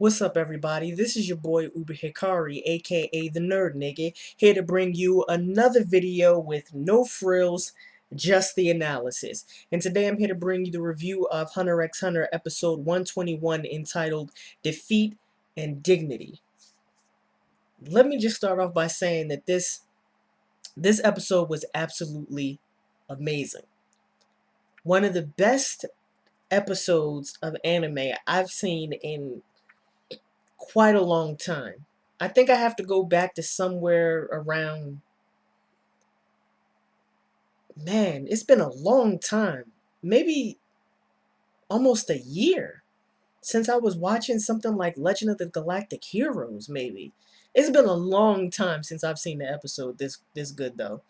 What's up, everybody? This is your boy Uber Hikari, aka the Nerd Nigga, here to bring you another video with no frills, just the analysis. And today I'm here to bring you the review of Hunter x Hunter episode 121 entitled Defeat and Dignity. Let me just start off by saying that this episode was absolutely amazing. One of the best episodes of anime I've seen in quite a long time. I think I have to go back to somewhere around, man, it's been a long time. Maybe almost a year since I was watching something like Legend of the Galactic Heroes, maybe. It's been a long time since I've seen the episode this good though.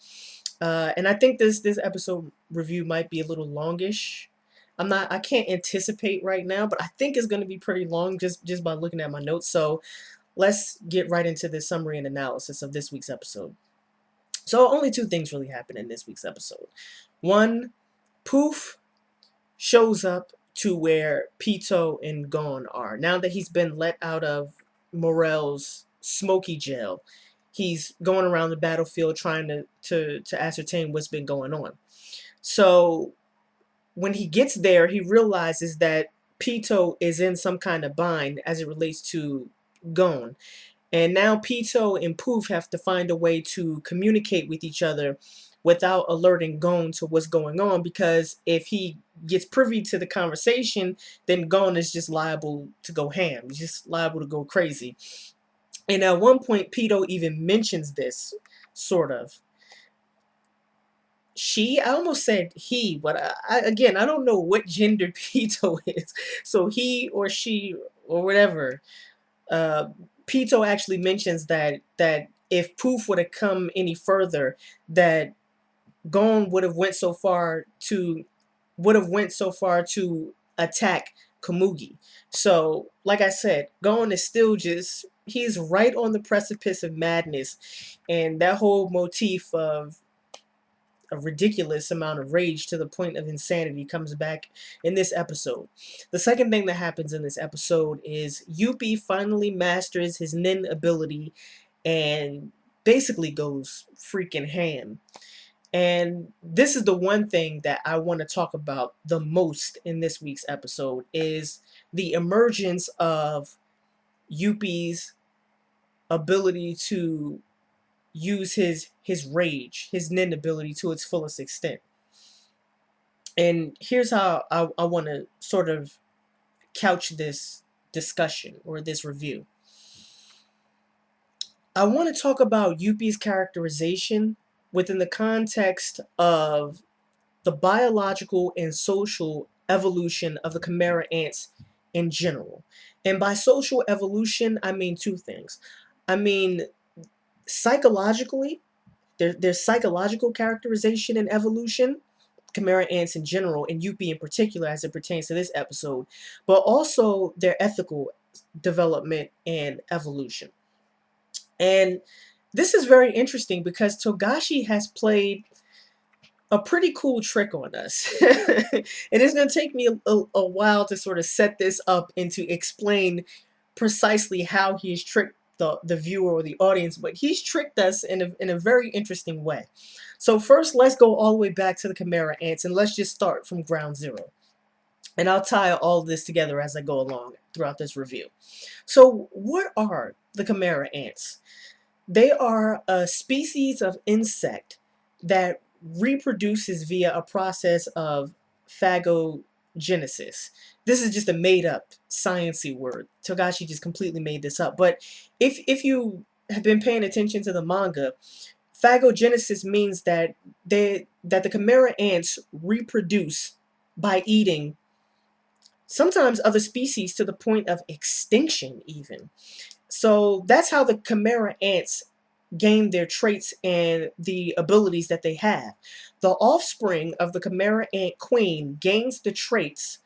And I think this episode review might be a little longish. I can't anticipate right now, but I think it's going to be pretty long just by looking at my notes. So let's get right into the summary and analysis of this week's episode. So only two things really happen in this week's episode. One, Poof shows up to where Pito and Gon are. Now that he's been let out of Morel's smoky jail, he's going around the battlefield trying to ascertain what's been going on. So when he gets there, he realizes that Pito is in some kind of bind as it relates to Gon. And now Pito and Poof have to find a way to communicate with each other without alerting Gon to what's going on, because if he gets privy to the conversation, then Gon is just liable to go ham. He's just liable to go crazy. And at one point, Pito even mentions this, sort of. I almost said he, but again, I don't know what gender Pito is. So he or she or whatever. uh, Pito actually mentions that if Poof would have come any further, that Gon would have went so far to attack Komugi. So, like I said, Gon is still just he's right on the precipice of madness, and that whole motif of a ridiculous amount of rage to the point of insanity comes back in this episode. The second thing that happens in this episode is Yuppie finally masters his nin ability and basically goes freaking ham. And this is the one thing that I want to talk about the most in this week's episode is the emergence of Yuppie's ability to use his rage, his nin ability to its fullest extent. And here's how I want to sort of couch this discussion or this review. I want to talk about Yuppie's characterization within the context of the biological and social evolution of the Chimera Ants in general. And by social evolution, I mean two things. I mean, psychologically, there's psychological characterization and evolution, Chimera Ants in general, and Yuppie in particular as it pertains to this episode, but also their ethical development and evolution. And this is very interesting because Togashi has played a pretty cool trick on us. And it's going to take me a while to sort of set this up and to explain precisely how he has tricked the viewer or the audience, but he's tricked us in a very interesting way. So first, let's go all the way back to the Chimera Ants, and let's just start from ground zero. And I'll tie all of this together as I go along throughout this review. So what are the Chimera Ants? They are a species of insect that reproduces via a process of phagogenesis. This is just a made-up sciencey word. Togashi just completely made this up. But if you have been paying attention to the manga, phagogenesis means that the Chimera ants reproduce by eating sometimes other species to the point of extinction even. So that's how the Chimera ants gain their traits and the abilities that they have. The offspring of the Chimera ant queen gains the traits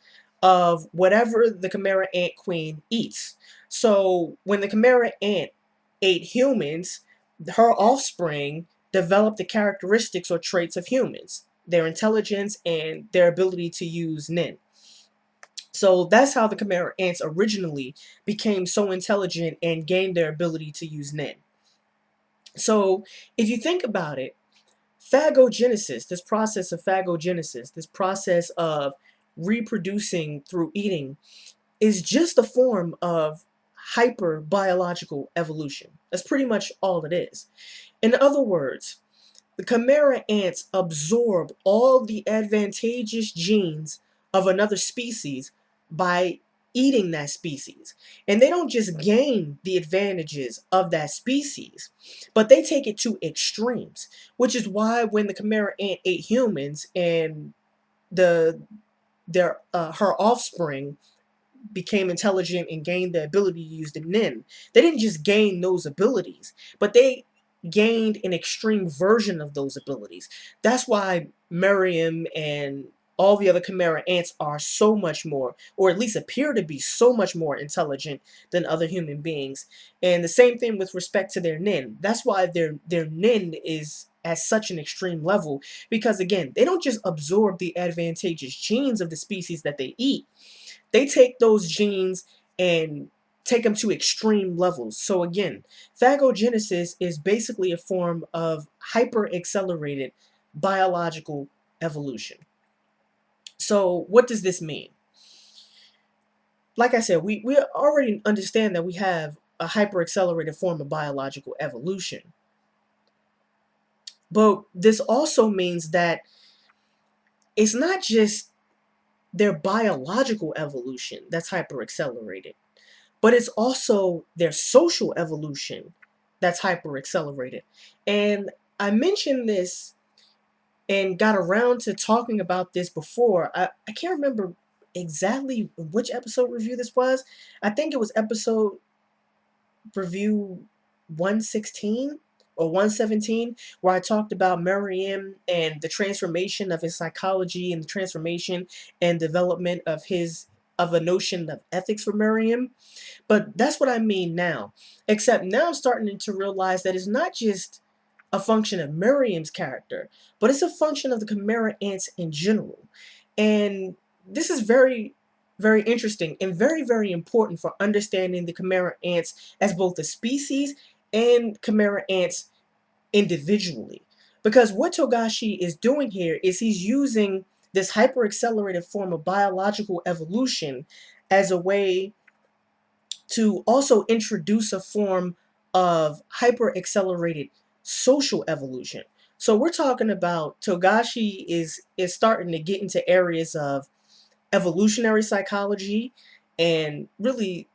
of whatever the Chimera ant queen eats. So when the Chimera ant ate humans, her offspring developed the characteristics or traits of humans, their intelligence and their ability to use nin. So that's how the Chimera ants originally became so intelligent and gained their ability to use nin. So if you think about it, phagogenesis, this process of phagogenesis, this process of reproducing through eating, is just a form of hyper biological evolution. That's pretty much all it is. In other words, the Chimera ants absorb all the advantageous genes of another species by eating that species. And they don't just gain the advantages of that species, but they take it to extremes, which is why when the Chimera ant ate humans and the their her offspring became intelligent and gained the ability to use the nin, they didn't just gain those abilities, but they gained an extreme version of those abilities. That's why Miriam and all the other Chimera ants are so much more, or at least appear to be so much more intelligent than other human beings. And the same thing with respect to their nin. That's why their nin is at such an extreme level, because again, they don't just absorb the advantageous genes of the species that they eat, they take those genes and take them to extreme levels. So again, phagogenesis is basically a form of hyper accelerated biological evolution. So what does this mean? Like I said, we already understand that we have a hyper accelerated form of biological evolution. But this also means that it's not just their biological evolution that's hyper accelerated, but it's also their social evolution that's hyper accelerated. And I mentioned this and got around to talking about this before. I can't remember exactly which episode review this was. I think it was episode review 116 or 117, where I talked about Merriam and the transformation of his psychology and the transformation and development of a notion of ethics for Merriam. But that's what I mean now. Except now I'm starting to realize that it's not just a function of Miriam's character, but it's a function of the Chimera ants in general. And this is very, very interesting and very, very important for understanding the Chimera ants as both a species and Chimera ants individually. Because what Togashi is doing here is he's using this hyper accelerated form of biological evolution as a way to also introduce a form of hyper accelerated social evolution. So we're talking about Togashi is starting to get into areas of evolutionary psychology and really,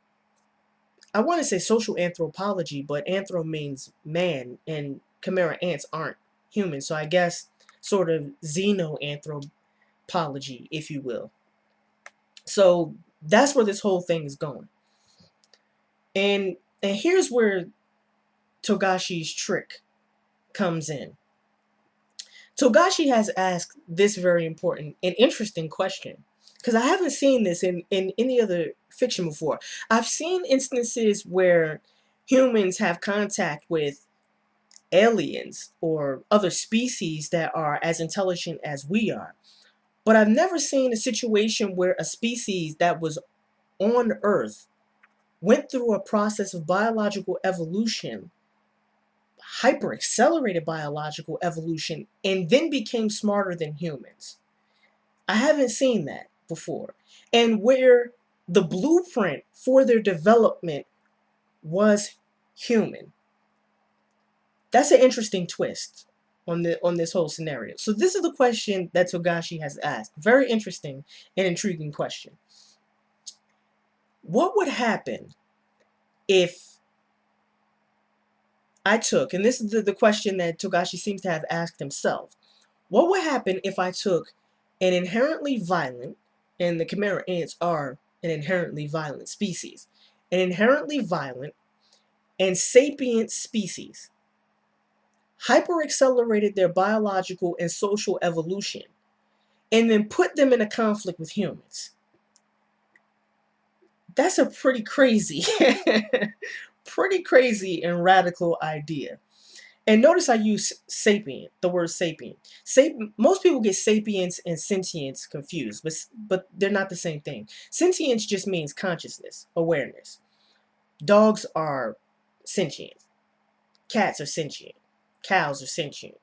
I want to say social anthropology, but anthro means man and Chimera ants aren't human. So I guess sort of xenoanthropology, if you will. So that's where this whole thing is going. And here's where Togashi's trick comes in. Togashi has asked this very important and interesting question, because I haven't seen this in any other fiction before. I've seen instances where humans have contact with aliens or other species that are as intelligent as we are. But I've never seen a situation where a species that was on Earth went through a process of biological evolution, hyper accelerated biological evolution, and then became smarter than humans. I haven't seen that before. And where the blueprint for their development was human. That's an interesting twist on this whole scenario. So this is the question that Togashi has asked. Very interesting and intriguing question. What would happen if I took, and this is the question that Togashi seems to have asked himself, what would happen if I took an inherently violent, and the Chimera ants are an inherently violent species, an inherently violent and sapient species, hyper accelerated their biological and social evolution, and then put them in a conflict with humans? That's a pretty crazy, pretty crazy and radical idea. And notice I use sapient, the word sapient. Most people get sapience and sentience confused, but they're not the same thing. Sentience just means consciousness, awareness. Dogs are sentient. Cats are sentient. Cows are sentient.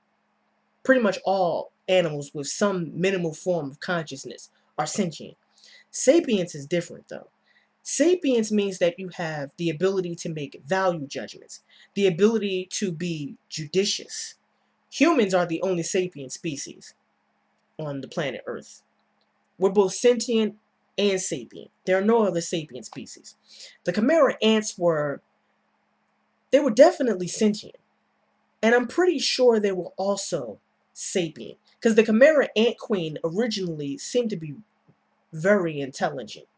Pretty much all animals with some minimal form of consciousness are sentient. Sapience is different though. Sapience means that you have the ability to make value judgments, the ability to be judicious. Humans are the only sapient species on the planet Earth. We're both sentient and sapient. There are no other sapient species. The Chimera ants they were definitely sentient. And I'm pretty sure they were also sapient. Because the Chimera ant queen originally seemed to be very intelligent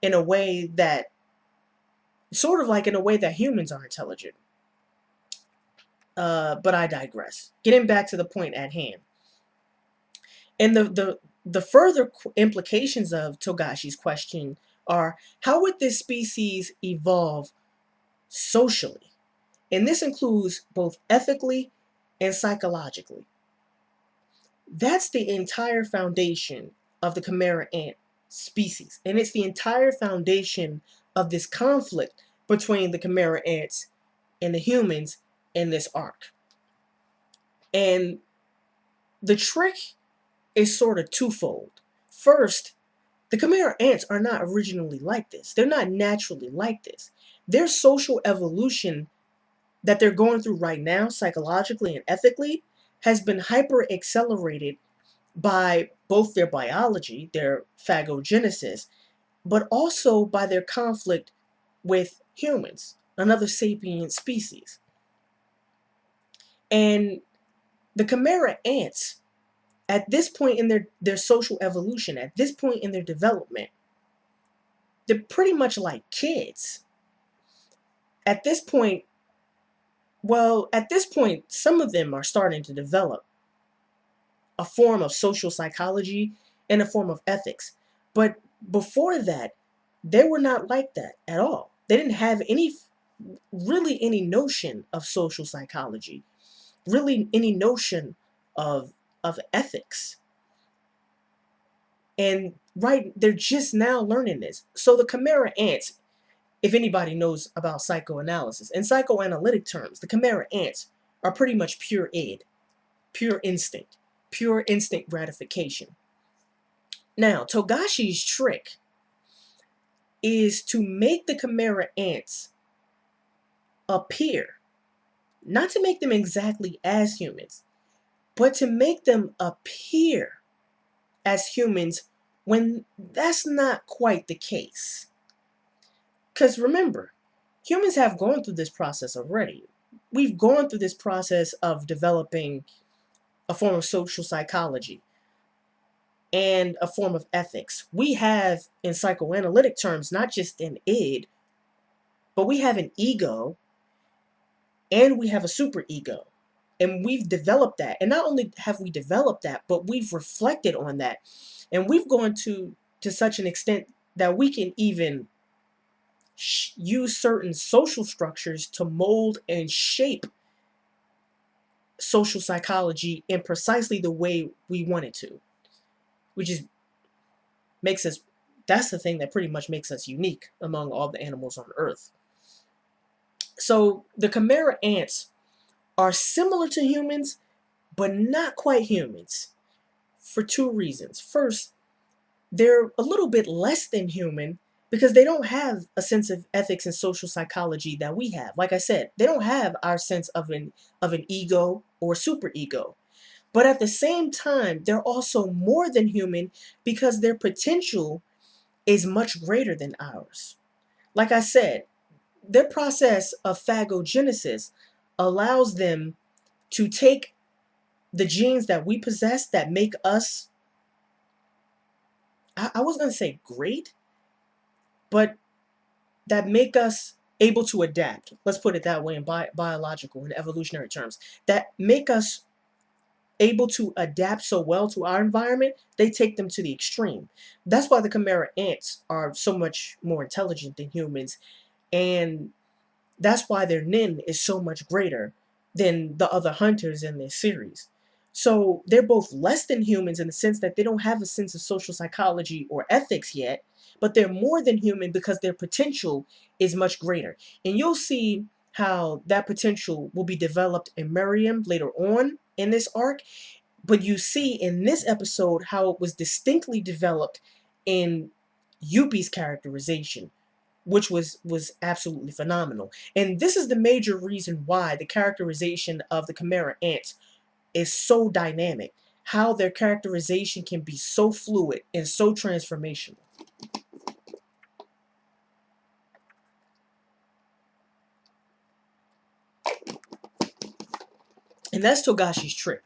in a way that, sort of like in a way that humans are intelligent. But I digress. Getting back to the point at hand. And the further implications of Togashi's question are, how would this species evolve socially? And this includes both ethically and psychologically. That's the entire foundation of the Chimera ant species. And it's the entire foundation of this conflict between the Chimera ants and the humans in this arc. And the trick is sort of twofold. First, the Chimera ants are not originally like this. They're not naturally like this. Their social evolution that they're going through right now, psychologically and ethically, has been hyper accelerated by both their biology, their phagogenesis, but also by their conflict with humans, another sapient species. And the Chimera ants, at this point in their social evolution, at this point in their development, they're pretty much like kids. At this point, some of them are starting to develop a form of social psychology and a form of ethics. But before that, they were not like that at all. They didn't have really any notion of social psychology, really any notion of ethics. And right, they're just now learning this. So the Chimera ants, if anybody knows about psychoanalysis, in psychoanalytic terms, the Chimera ants are pretty much pure id, pure instinct gratification. Now, Togashi's trick is to make the Chimera ants appear, not to make them exactly as humans, but to make them appear as humans when that's not quite the case. Because remember, humans have gone through this process already. We've gone through this process of developing a form of social psychology and a form of ethics. We have, in psychoanalytic terms, not just an id, but we have an ego and we have a superego. And we've developed that. And not only have we developed that, but we've reflected on that. And we've gone to such an extent that we can even use certain social structures to mold and shape social psychology in precisely the way we want it to, which is makes us, that's the thing that pretty much makes us unique among all the animals on Earth. So the Chimera ants are similar to humans, but not quite humans for two reasons. First, they're a little bit less than human because they don't have a sense of ethics and social psychology that we have. Like I said, they don't have our sense of an ego or superego. But at the same time, they're also more than human because their potential is much greater than ours. Like I said, their process of phagogenesis allows them to take the genes that we possess that make us, I was going to say great, but that make us able to adapt. Let's put it that way in biological and evolutionary terms. That make us able to adapt so well to our environment, they take them to the extreme. That's why the Chimera ants are so much more intelligent than humans, and that's why their nin is so much greater than the other hunters in this series. So they're both less than humans in the sense that they don't have a sense of social psychology or ethics yet, but they're more than human because their potential is much greater. And you'll see how that potential will be developed in Miriam later on in this arc. But you see in this episode how it was distinctly developed in Yuppie's characterization, which was absolutely phenomenal. And this is the major reason why the characterization of the Chimera Ants is so dynamic. How their characterization can be so fluid and so transformational. And that's Togashi's trick.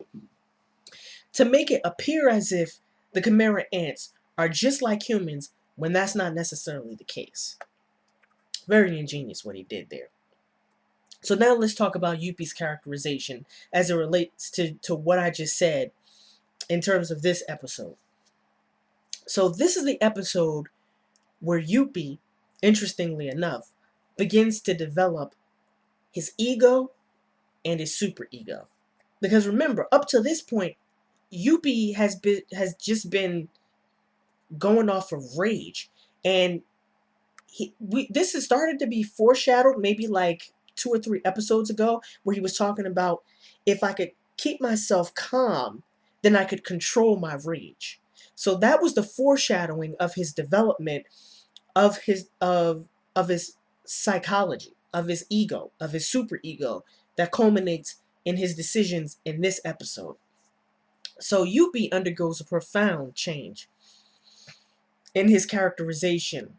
To make it appear as if the Chimera Ants are just like humans when that's not necessarily the case. Very ingenious what he did there. So now let's talk about Yuppie's characterization as it relates to what I just said in terms of this episode. So this is the episode where Yuppie, interestingly enough, begins to develop his ego and his superego. Because remember, up to this point, Yuppie has just been going off of rage, and this has started to be foreshadowed maybe like 2 or 3 episodes ago, where he was talking about if I could keep myself calm, then I could control my rage. So that was the foreshadowing of his development of his psychology, of his ego, of his superego that culminates in his decisions in this episode. So Yuppie undergoes a profound change in his characterization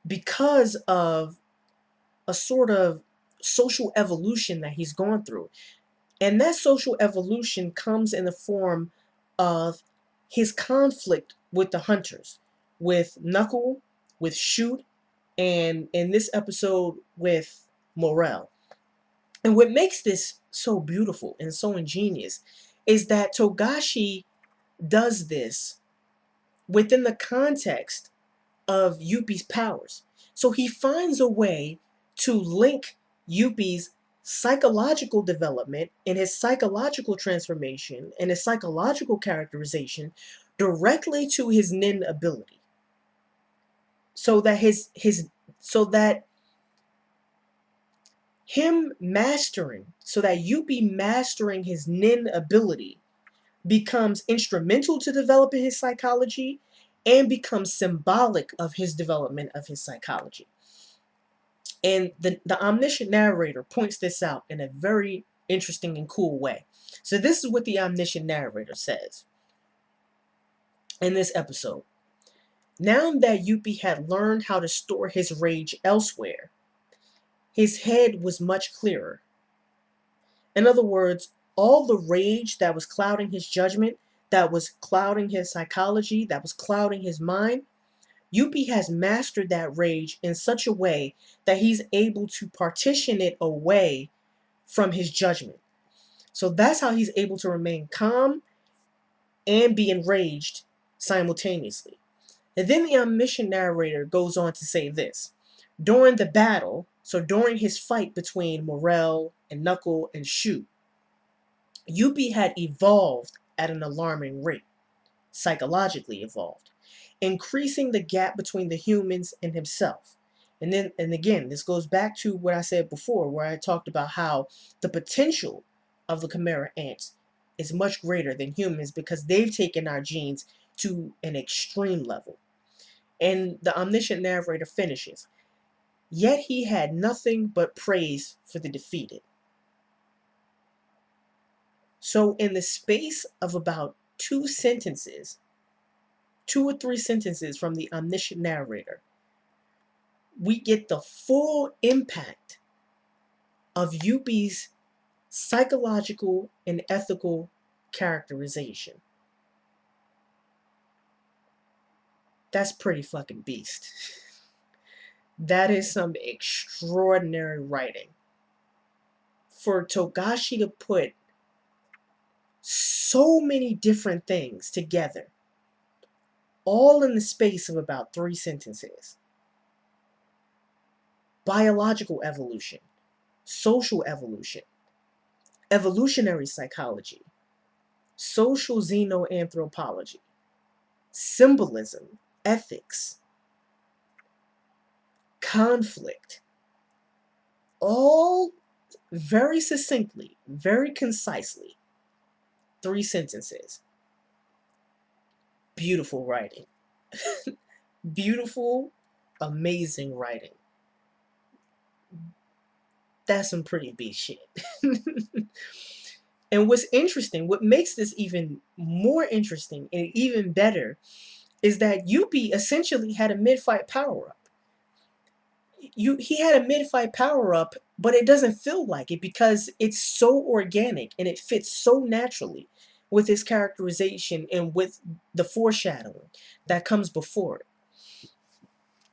because of a sort of social evolution that he's gone through. And that social evolution comes in the form of his conflict with the hunters, with Knuckle, with Shoot, and in this episode with Morel. And what makes this so beautiful and so ingenious is that Togashi does this within the context of Yuppie's powers. So he finds a way to link Yuppie's psychological development and his psychological transformation and his psychological characterization directly to his nin ability. So that so that so that Yuppie mastering his nin ability becomes instrumental to developing his psychology and becomes symbolic of his development of his psychology. And the omniscient narrator points this out in a very interesting and cool way. So this is what the omniscient narrator says in this episode. Now that Yuppie had learned how to store his rage elsewhere, his head was much clearer. In other words, all the rage that was clouding his judgment, that was clouding his psychology, that was clouding his mind, Yuppie has mastered that rage in such a way that he's able to partition it away from his judgment. So that's how he's able to remain calm and be enraged simultaneously. And then the omniscient narrator goes on to say this. During the battle, so during his fight between Morel and Knuckle and Shoot, Yuppie had evolved at an alarming rate, psychologically evolved, increasing the gap between the humans and himself. And again, this goes back to what I said before, where I talked about how the potential of the Chimera Ants is much greater than humans because they've taken our genes to an extreme level. And the omniscient narrator finishes, yet he had nothing but praise for the defeated. So in the space of about 2 or 3 sentences from the omniscient narrator, we get the full impact of Yuppie's psychological and ethical characterization. That's pretty fucking beast. That is some extraordinary writing. For Togashi to put so many different things together, all in the space of about 3 sentences. Biological evolution, social evolution, evolutionary psychology, social xenoanthropology, symbolism, ethics, conflict, all very succinctly, very concisely, 3 sentences. Beautiful writing. Beautiful, amazing writing. That's some pretty big shit. And what's interesting, what makes this even more interesting and even better, is that Yuppie essentially had a mid-fight power-up. He had a mid-fight power-up, but it doesn't feel like it because it's so organic and it fits so naturally with his characterization and with the foreshadowing that comes before it.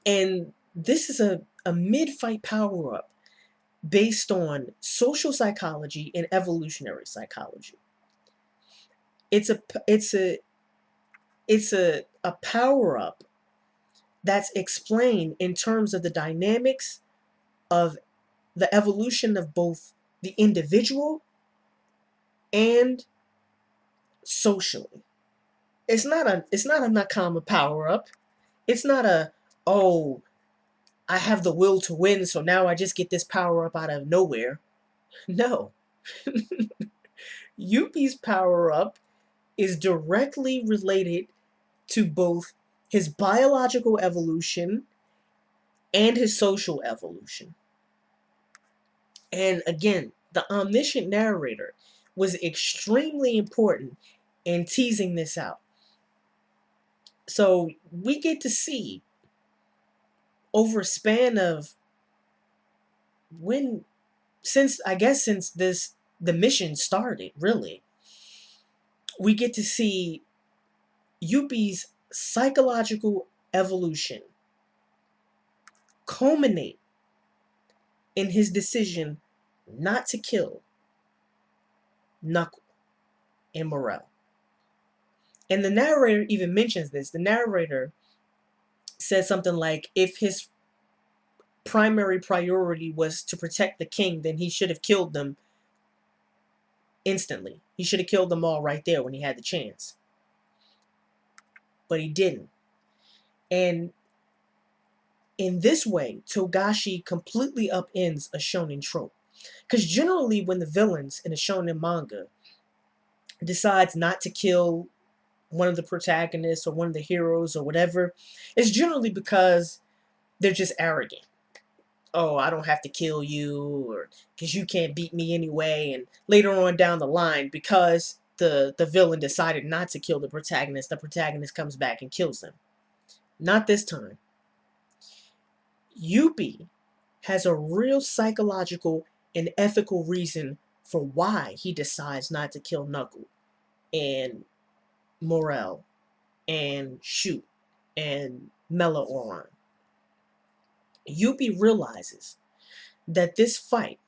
And this is a mid-fight power-up based on social psychology and evolutionary psychology. It's a it's a it's a power up that's explained in terms of the dynamics of the evolution of both the individual and socially. It's not a Nakama power up. It's not a, oh, I have the will to win, so now I just get this power up out of nowhere. No. Yuppie's power up is directly related to both his biological evolution and his social evolution. And again, the omniscient narrator was extremely important in teasing this out. So we get to see over a span of when, since I guess since this the mission started, really, we get to see Yuppie's psychological evolution culminate in his decision not to kill Knuckle and Morel. And the narrator even mentions this. The narrator says something like, if his primary priority was to protect the king, then he should have killed them instantly. He should have killed them all right there when he had the chance. But he didn't. And in this way, Togashi completely upends a shonen trope. Because generally when the villains in a shonen manga decides not to kill one of the protagonists or one of the heroes or whatever, it's generally because they're just arrogant. Oh, I don't have to kill you, or because you can't beat me anyway. And later on down the line, because the villain decided not to kill the protagonist comes back and kills them. Not this time. Yuppie has a real psychological and ethical reason for why he decides not to kill Knuckle and Morel and Shoot and Mela-Oran. Yuppie realizes that this fight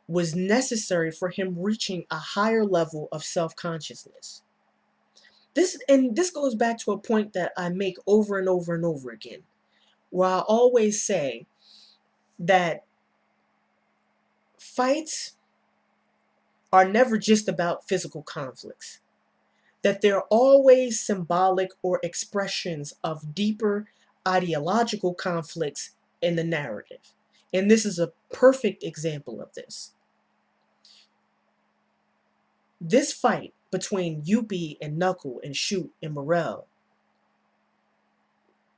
was necessary for him reaching a higher level of self-consciousness. This goes back to a point that I make over and over and over again, where I always say that fights are never just about physical conflicts, that they're always symbolic or expressions of deeper ideological conflicts in the narrative. And this is a perfect example of this. This fight between Yuppie and Knuckle and Shoot and Morel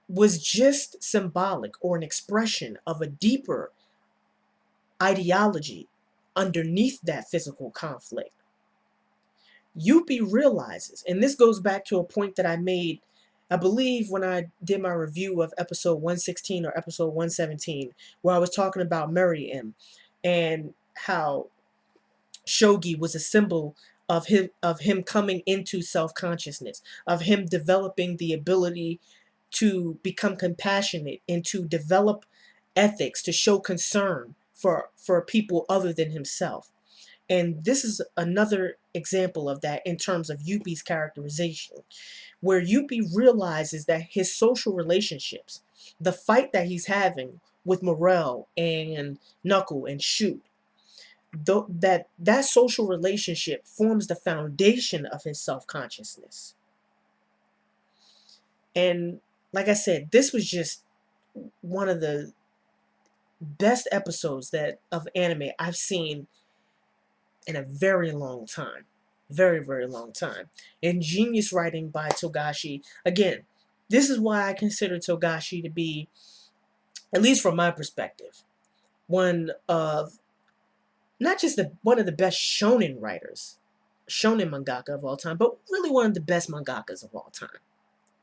was just symbolic or an expression of a deeper ideology underneath that physical conflict. Yuppie realizes, and this goes back to a point that I made, I believe, when I did my review of episode 116 or episode 117, where I was talking about Miriam and how shogi was a symbol of him coming into self-consciousness, of him developing the ability to become compassionate and to develop ethics, to show concern for people other than himself. And this is another example of that in terms of Yuppie's characterization, where Yuppie realizes that his social relationships, the fight that he's having with Morel and Knuckle and Shoot, that social relationship forms the foundation of his self-consciousness. And like I said, this was just one of the best episodes that of anime I've seen in a very long time. Very, very long time. Ingenious writing by Togashi. Again, this is why I consider Togashi to be, at least from my perspective, one of not just one of the best shonen writers, shonen mangaka of all time, but really one of the best mangakas of all time.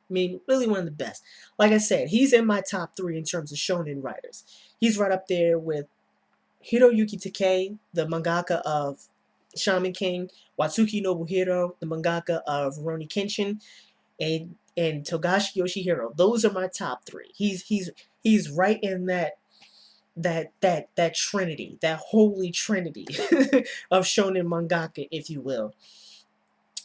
I mean, really one of the best. Like I said, he's in my top 3 in terms of shonen writers. He's right up there with Hiroyuki Takei, the mangaka of Shaman King, Watsuki Nobuhiro, the mangaka of Rurouni Kenshin, and Togashi Yoshihiro. Those are my top 3. He's right in that trinity, that holy trinity of shonen mangaka, if you will.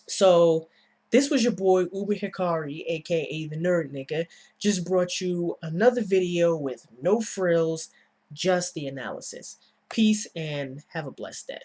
So this was your boy Uber Hikari, aka the Nerd Nigga. Just brought you another video with no frills, just the analysis. Peace and have a blessed day.